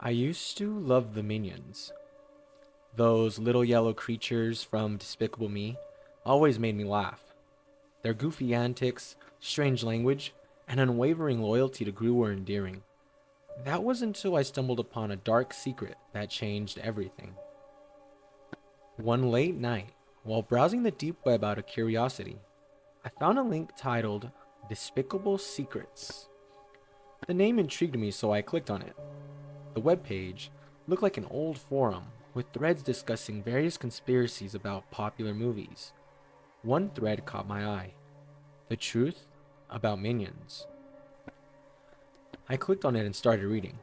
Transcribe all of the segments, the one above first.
I used to love the minions. Those little yellow creatures from Despicable Me always made me laugh. Their goofy antics, strange language, and unwavering loyalty to Gru were endearing. That was until I stumbled upon a dark secret that changed everything. One late night, while browsing the deep web out of curiosity, I found a link titled Despicable Secrets. The name intrigued me, so I clicked on it. The web page looked like an old forum with threads discussing various conspiracies about popular movies. One thread caught my eye: the truth about minions. I clicked on it and started reading.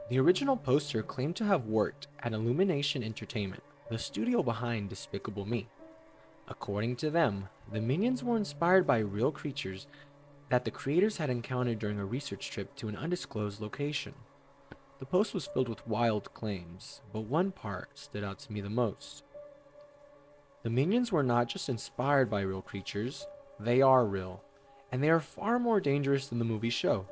The original poster claimed to have worked at Illumination Entertainment, the studio behind Despicable Me. According to them, the minions were inspired by real creatures that the creators had encountered during a research trip to an undisclosed location. The post was filled with wild claims, but one part stood out to me the most. The minions were not just inspired by real creatures, they are real, and they are far more dangerous than the movie show.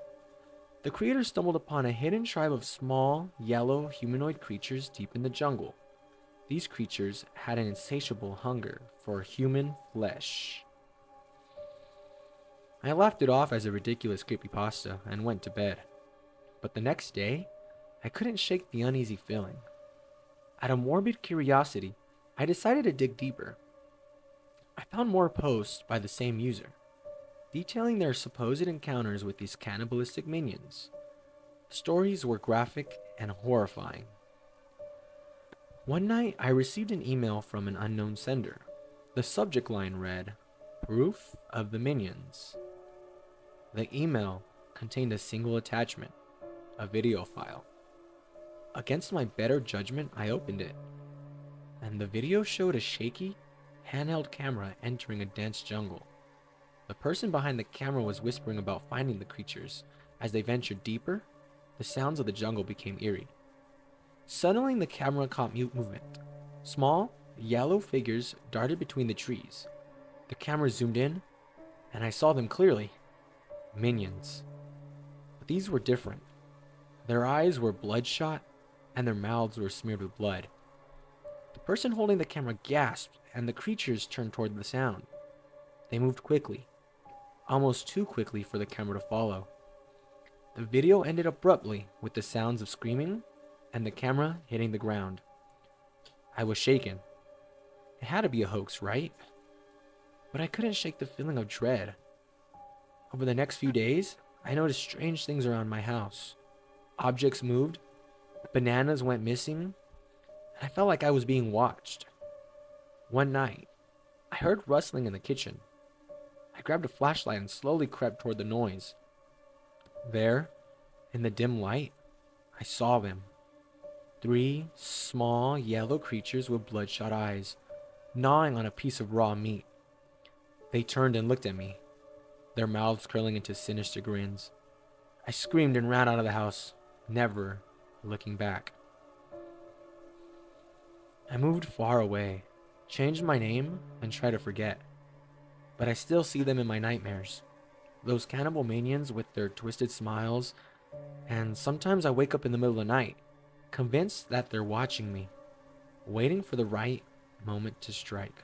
The creators stumbled upon a hidden tribe of small, yellow, humanoid creatures deep in the jungle. These creatures had an insatiable hunger for human flesh. I laughed it off as a ridiculous creepypasta and went to bed. But the next day, I couldn't shake the uneasy feeling. Out of morbid curiosity, I decided to dig deeper. I found more posts by the same user, detailing their supposed encounters with these cannibalistic minions. The stories were graphic and horrifying. One night, I received an email from an unknown sender. The subject line read, "Proof of the Minions." The email contained a single attachment, a video file. Against my better judgment, I opened it, and the video showed a shaky, handheld camera entering a dense jungle. The person behind the camera was whispering about finding the creatures. As they ventured deeper, the sounds of the jungle became eerie. Suddenly, the camera caught mute movement. Small, yellow figures darted between the trees. The camera zoomed in, and I saw them clearly. Minions. But these were different. Their eyes were bloodshot, and their mouths were smeared with blood. The person holding the camera gasped, and the creatures turned toward the sound. They moved quickly, almost too quickly for the camera to follow. The video ended abruptly with the sounds of screaming and the camera hitting the ground. I was shaken. It had to be a hoax, right? But I couldn't shake the feeling of dread. Over the next few days, I noticed strange things around my house. Objects moved, bananas went missing, and I felt like I was being watched. One night, I heard rustling in the kitchen. I grabbed a flashlight and slowly crept toward the noise. There, in the dim light, I saw them. Three small yellow creatures with bloodshot eyes, gnawing on a piece of raw meat. They turned and looked at me, their mouths curling into sinister grins. I screamed and ran out of the house, never looking back. I moved far away, changed my name, and tried to forget. But I still see them in my nightmares. Those cannibal minions with their twisted smiles, and sometimes I wake up in the middle of the night, convinced that they're watching me, waiting for the right moment to strike.